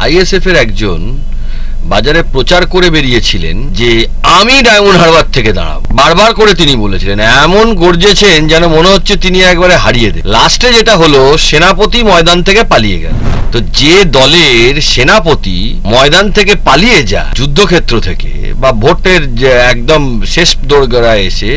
ISF এর একজন বাজারে প্রচার করে বেরিয়েছিলেন যে আমি ডায়মন্ড হারবার থেকে দাঁড়াবো। বারবার করে তিনি বলেছিলেন, এমন গর্জেছেন যেন মনে হচ্ছে তিনি একবারে হারিয়ে দেন। লাস্টে যেটা হলো, সেনাপতি ময়দান থেকে পালিয়ে গেল। তো যে দলের সেনাপতি ময়দান থেকে পালিয়ে যায়, যুদ্ধক্ষেত্র থেকে বা ভোটের একদম শেষ দোরগোড়ায় এসে,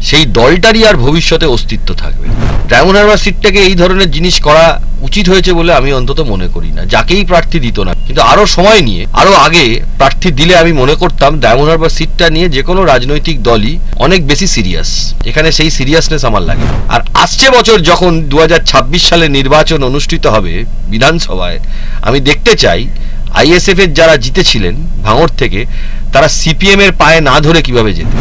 সেই দলটারই আর ভবিষ্যতে অস্তিত্ব থাকবে। ডায়মন্ড হারবার সিটটাকে এই ধরনের জিনিস করা উচিত হয়েছে বলে আমি অন্তত মনে করি না। যাকেই প্রার্থী দিত না, কিন্তু আরো সময় নিয়ে, আরো আগে প্রার্থী দিলে আমি মনে করতাম ডায়মন্ড হারবার সিটটা নিয়ে যে কোনো রাজনৈতিক দলই অনেক বেশি সিরিয়াস। এখানে সেই সিরিয়াসনেস আমার লাগে। আর আসছে বছর যখন 2026 সালে নির্বাচন অনুষ্ঠিত হবে বিধানসভায়, আমি দেখতে চাই আইএসএফ এর যারা জিতেছিলেন ভাঙড় থেকে, তারা সিপিএম এর পায়ে না ধরে কিভাবে যেতে।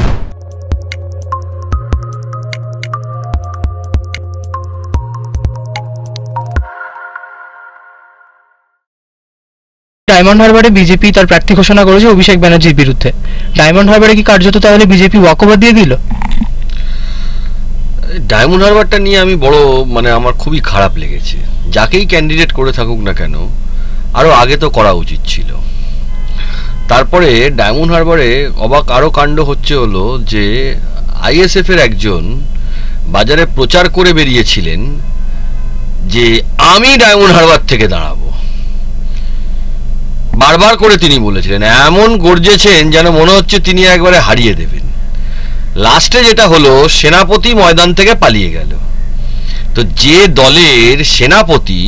ডায়মন্ড হারবারে বিজেপি তার প্রার্থী ঘোষণা করেছে অভিষেক ব্যানার্জির বিরুদ্ধে। ডায়মন্ড হারবারে কি কার্যত তাহলে বিজেপি ওয়াকওভার দিয়ে দিল? ডায়মন্ড হারবারটা নিয়ে আমি আমার খুবই খারাপ লেগেছে। যাকেই ক্যান্ডিডেট করে থাকুক না কেন, আরো আগে তো করা উচিত ছিল। তারপরে ডায়মন্ড হারবারে অবাক আরো কাণ্ড হলো যে আইএসএফ এর একজন বাজারে প্রচার করে বেরিয়েছিলেন যে আমি ডায়মন্ড হারবার থেকে দাঁড়াবো। বারবার করে তিনি বলেছিলেন, এমন গর্জেছেন যেন মনে হচ্ছে তিনি একবারে হারিয়ে দেবেন। লাস্টে যেটা হলো, সেনাপতি ময়দান থেকে পালিয়ে গেল। তো যে দলের সেনাপতি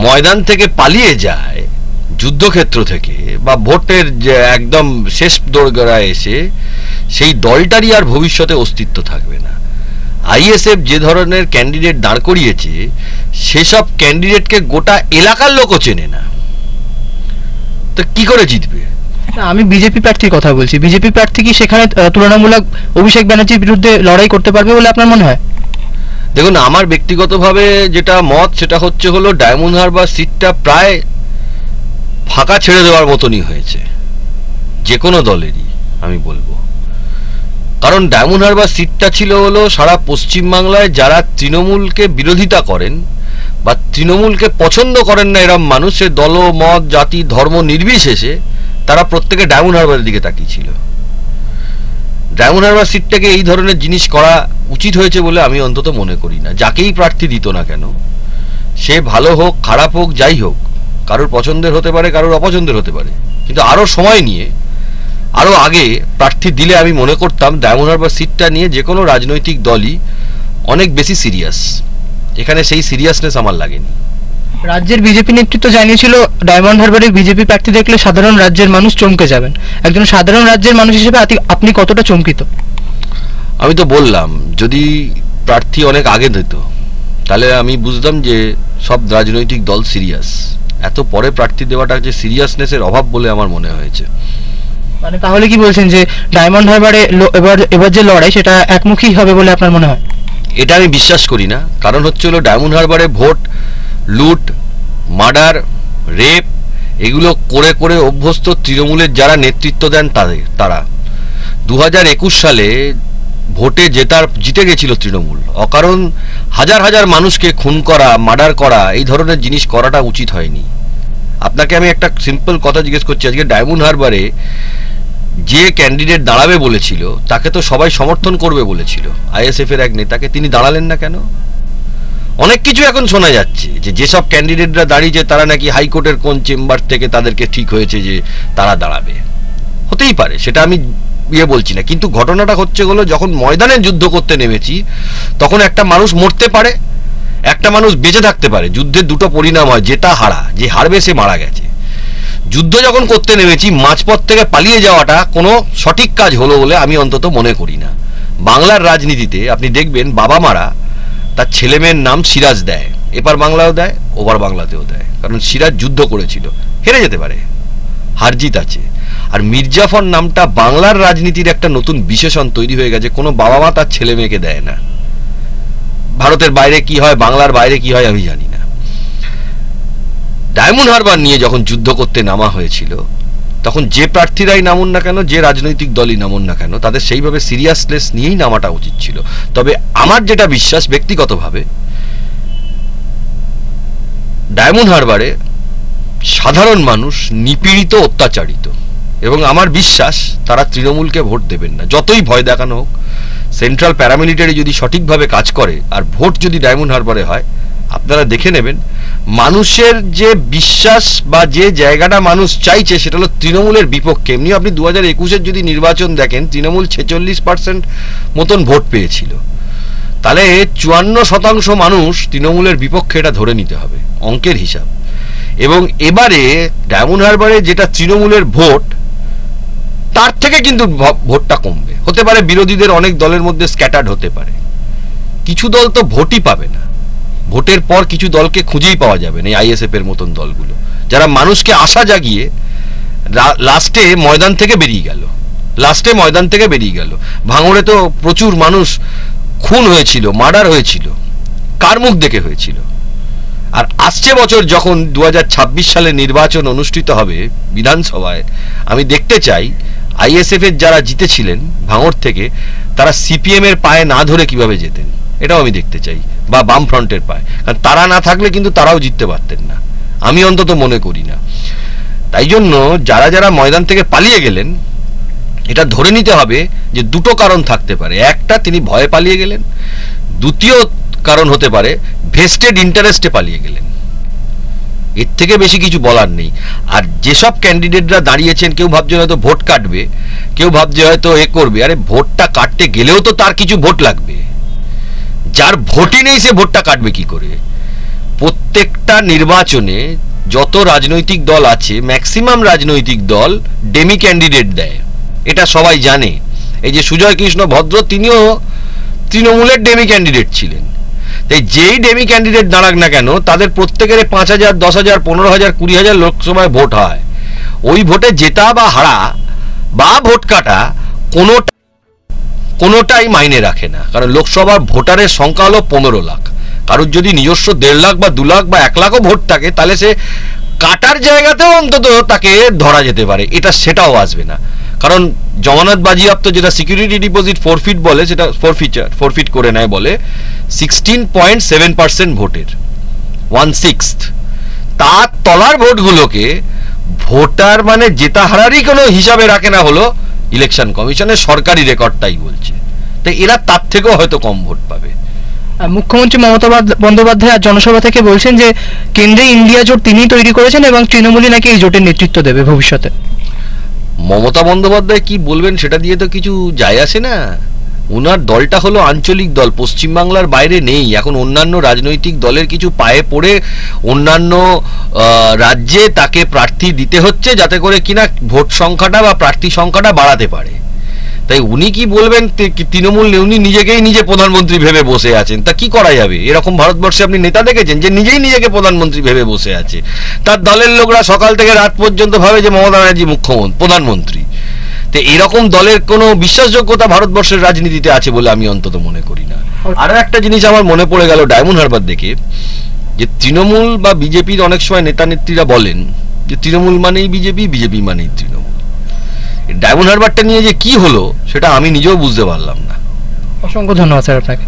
ময়দান থেকে পালিয়ে যায়, যুদ্ধক্ষেত্র থেকে বা ভোটের একদম শেষ দোরগোড়ায় এসে, সেই দলটারই আর ভবিষ্যতে অস্তিত্ব থাকবে না। আইএসএফ যে ধরনের ক্যান্ডিডেট দাঁড় করিয়েছে, সেসব ক্যান্ডিডেটকে গোটা এলাকার লোকও চেনে না। তো কি করে জিতবে? আমি বিজেপি প্রার্থীর কথা বলছি। বিজেপি প্রার্থী কি সেখানে তুলনামূলক অভিষেক ব্যানার্জির বিরুদ্ধে লড়াই করতে পারবে বলে আপনার মনে হয়? দেখুন, আমার ব্যক্তিগতভাবে যেটা মত, সেটা হলো ডায়মন্ড হারবার সিটটা প্রায় ফাঁকা ছেড়ে দেওয়ার মতনই হয়েছে যে কোনো দলেরই, আমি বলবো। কারণ ডায়মন্ড হারবার সিটটা ছিল সারা পশ্চিমবাংলায় যারা তৃণমূলকে বিরোধিতা করেন বা তৃণমূলকে পছন্দ করেন না এরম মানুষের দল, মত, জাতি, ধর্ম নির্বিশেষে, তারা প্রত্যেকে ডায়মন্ড হারবারের দিকে তাকিয়েছিল। ডায়মন্ড হারবার সিটটাকে এই ধরনের জিনিস করা উচিত হয়েছে বলে আমি অন্তত মনে করি না। যাকেই প্রার্থী দিত না কেন, সে ভালো হোক খারাপ হোক যাই হোক, কারোর পছন্দের হতে পারে, কারোর অপছন্দের হতে পারে, কিন্তু আরো সময় নিয়ে, আরো আগে প্রার্থী দিলে আমি মনে করতাম ডায়মন্ড হারবার সিটটা নিয়ে যে কোনো রাজনৈতিক দলই অনেক বেশি সিরিয়াস। এখানে সেই সিরিয়াসনেস আমার লাগেনি। রাজ্যের বিজেপি নেতৃত্ব জানিয়েছিল ডায়মন্ড হারবারে বিজেপি প্রার্থী দেখলে সাধারণ রাজ্যের মানুষ চমকে যাবেন। একজন সাধারণ রাজ্যের মানুষ হিসেবে আপনি কতটা চমকিত? আমি তো বললাম, যদি প্রার্থী অনেক আগে দিত তাহলে আমি বুঝতাম যে সব রাজনৈতিক দল সিরিয়াস। এত পরে প্রার্থী দেওয়াটা যে সিরিয়াসনেসের অভাব বলে আমার মনে হয়েছে। মানে তাহলে কি বলছেন যে ডায়মন্ড হারবারে এবার যে লড়াই সেটা একমুখী হবে বলে আপনার মনে হয়? এটা আমি বিশ্বাস করি না। কারণ ডায়মন্ড হারবারে ভোট লুট, মার্ডার, রেপ এগুলো করে করে অভ্যস্ত তৃণমূলের যারা নেতৃত্ব দেন তারা 2021 সালে ভোটে জিতে গেছিল তৃণমূল। অকারণ হাজার হাজার মানুষকে খুন করা, মার্ডার করা, এই ধরনের জিনিস করাটা উচিত হয়নি। আপনাকে আমি একটা সিম্পল কথা জিজ্ঞেস করছি, আজকে ডায়মন্ড হারবারে যে ক্যান্ডিডেট দাঁড়াবে বলেছিল তাকে তো সবাই সমর্থন করবে বলেছিল। আইএসএফ এর এক নেতাকে, তিনি দাঁড়ালেন না কেন? অনেক কিছু এখন শোনা যাচ্ছে যে যেসব ক্যান্ডিডেটরা দাঁড়িয়েছে তারা নাকি হাইকোর্টের কোন চেম্বার থেকে তাদেরকে ঠিক হয়েছে যে তারা দাঁড়াবে। হতেই পারে, সেটা আমি বলছি না, কিন্তু ঘটনাটা যখন ময়দানে যুদ্ধ করতে নেমেছি তখন একটা মানুষ মরতে পারে, একটা মানুষ বেঁচে থাকতে পারে। যুদ্ধের দুটো পরিণাম হয়, যেটা হারা, যে হারবে সে মারা গেছে। যুদ্ধ যখন করতে নেমেছি, মাঝপথ থেকে পালিয়ে যাওয়াটা কোনো সঠিক কাজ হলো বলে আমি অন্তত মনে করি না। বাংলার রাজনীতিতে আপনি দেখবেন বাবা মারা তার ছেলে মেয়ের নাম সিরাজ দেয়, এপার বাংলাও দেয়, ওপার বাংলাতেও দেয়, কারণ সিরাজ যুদ্ধ করেছিল, হেরে যেতে পারে, হারজিত আছে। আর মির্জাফর নামটা বাংলার রাজনীতির একটা নতুন বিশেষণ তৈরি হয়ে গেছে, কোনো বাবা মা তার ছেলে মেয়েকে দেয় না। ভারতের বাইরে কি হয়, বাংলার বাইরে কি হয় আমি জানি না। ডায়মন্ড হারবার নিয়ে যখন যুদ্ধ করতে নামা হয়েছিল, তখন যে প্রার্থীরাই নামুন না কেন, যে রাজনৈতিক দলই নামুন না কেন, তাদের সেইভাবে সিরিয়াসনেস নিয়েই নামাটা উচিত ছিল। তবে আমার যেটা বিশ্বাস ব্যক্তিগতভাবে, ডায়মন্ড হারবারে সাধারণ মানুষ নিপীড়িত, অত্যাচারিত, এবং আমার বিশ্বাস তারা তৃণমূলকে ভোট দেবেন না, যতই ভয় দেখানো হোক। সেন্ট্রাল প্যারামিলিটারি যদি সঠিকভাবে কাজ করে আর ভোট যদি ডায়মন্ড হারবারে হয়, আপনারা দেখে নেবেন মানুষের যে বিশ্বাস বা যে জায়গাটা মানুষ চাইছে সেটা হলো তৃণমূলের বিপক্ষে। এমনি আপনি 2021-এর যদি নির্বাচন দেখেন, তৃণমূল 46% মতন ভোট পেয়েছিল, তাহলে 54% মানুষ তৃণমূলের বিপক্ষে, এটা ধরে নিতে হবে অঙ্কের হিসাব। এবং এবারে ডায়মন্ড হারবারে যেটা তৃণমূলের ভোট, তার থেকে কিন্তু ভোটটা কমবে। হতে পারে বিরোধীদের অনেক দলের মধ্যে স্ক্যাটার্ড হতে পারে, কিছু দল তো ভোটই পাবে না, ভোটের পর কিছু দলকে খুঁজেই পাওয়া যাবে না, এই আইএসএফ এর মতন দলগুলো, যারা মানুষকে আশা জাগিয়ে লাস্টে ময়দান থেকে বেরিয়ে গেল। ভাঙড়ে তো প্রচুর মানুষ খুন হয়েছিল, মার্ডার হয়েছিল, কার মুখ দেখে হয়েছিল। আর আসছে বছর যখন 2026 সালে নির্বাচন অনুষ্ঠিত হবে বিধানসভায়, আমি দেখতে চাই আইএসএফ এর যারা জিতেছিলেন ভাঙড় থেকে, তারা সিপিএম এর পায়ে না ধরে কিভাবে যেতেন, এটাও আমি দেখতে চাই, বা বাম ফ্রন্টের পায়ে। কারণ তারা না থাকলে কিন্তু তারাও জিততে পারতেন না, আমি অন্তত মনে করি না। তাই জন্য যারা যারা ময়দান থেকে পালিয়ে গেলেন, এটা ধরে নিতে হবে যে দুটো কারণ থাকতে পারে। একটা, তিনি ভয়ে পালিয়ে গেলেন। দ্বিতীয় কারণ হতে পারে ভেস্টেড ইন্টারেস্টে পালিয়ে গেলেন। এর থেকে বেশি কিছু বলার নেই। আর যেসব ক্যান্ডিডেটরা দাঁড়িয়েছেন, কেউ ভাবছে হয়তো ভোট কাটবে, কেউ ভাবছে হয়তো এ করবে। আরে ভোটটা কাটতে গেলেও তো তার কিছু ভোট লাগবে। যার ভোটই নেই সে ভোটটা কাটবে কি করে? প্রত্যেকটা নির্বাচনে যত রাজনৈতিক দল আছে, ম্যাক্সিমাম রাজনৈতিক দল ডেমি ক্যান্ডিডেট দেয়, এটা সবাই জানে। এই যে সুজয় কৃষ্ণ ভদ্র, তিনিও তৃণমূলের ডেমি ক্যান্ডিডেট ছিলেন। তাই যেই ডেমি ক্যান্ডিডেট দাঁড়াক না কেন, তাদের প্রত্যেকের 5,000, 10,000, 15,000, 20,000 লোকসভায় ভোট হয়। ওই ভোটে জেতা বা হারা বা ভোট কাটা কোনোটাই মাইনে রাখে না। কারণ লোকসভার ভোটারের সংখ্যা হলো 15 লাখ। কারোর যদি নিজস্ব 1.5 লাখ বা 2 লাখ বা 1 লাখও ভোট থাকে, তাহলে সে কাটার জায়গাতেও অন্তত তাকে ধরা যেতে পারে, সেটাও আসবে না। কারণ জমানত বাজেয়াপ্ত, যেটা সিকিউরিটি ডিপোজিট ফরফিট বলে, সেটা ফরফিট করে নেয় বলে 16.7% ভোটের, 1/6। তার তলার ভোটগুলোকে ভোটার মানে জেতা হারারই কোনো হিসাবে রাখে না, হলো ইলেকশন কমিশনের সরকারি রেকর্ডটাই বলছে। তাই এরা তার থেকেও হয়তো কম ভোট পাবে। মুখ্যমন্ত্রী মমতা বন্দ্যোপাধ্যায় আজ জনসভা থেকে বলছেন যে কেন্দ্রে ইন্ডিয়া জোট তিনি তৈরি করেছেন এবং তৃণমূলই নাকি এই জোটের নেতৃত্ব দেবে ভবিষ্যতে। মমতা বন্দ্যোপাধ্যায় কি বলবেন সেটা দিয়ে তো কিছু যায় আসে না। ওনার দলটা হলো আঞ্চলিক দল, পশ্চিমবাংলার বাইরে নেই। এখন অন্যান্য রাজনৈতিক দলের কিছু পায়ে পড়ে অন্যান্য রাজ্যে তাকে প্রার্থী দিতে হচ্ছে, যাতে করে কিনা ভোট সংখ্যাটা বা প্রার্থী সংখ্যাটা বাড়াতে পারে। তাই উনি কি বলবেন, তৃণমূল উনি নিজে প্রধানমন্ত্রী ভেবে বসে আছেন। তা কি করা যাবে? এরকম ভারতবর্ষে আপনি নেতা দেখেছেন যে নিজেই নিজেকে প্রধানমন্ত্রী ভেবে বসে আছে? তার দলের লোকরা সকাল থেকে রাত পর্যন্ত ভাবে যে মমতা ব্যানার্জি প্রধানমন্ত্রী। তো এরকম দলের কোনো বিশ্বাসযোগ্যতা ভারতবর্ষের রাজনীতিতে আছে বলে আমি অন্তত মনে করি না। আরো একটা জিনিস আমার মনে পড়ে গেল ডায়মন্ড হারবার দেখে, যে তৃণমূল বা বিজেপির অনেক সময় নেতা নেত্রীরা বলেন যে তৃণমূল মানেই বিজেপি, বিজেপি মানেই তৃণমূল। ডায়মন্ড হারবারটা নিয়ে যে কি হলো সেটা আমি নিজেও বুঝতে পারলাম না। অসংখ্য ধন্যবাদ স্যার আপনাকে।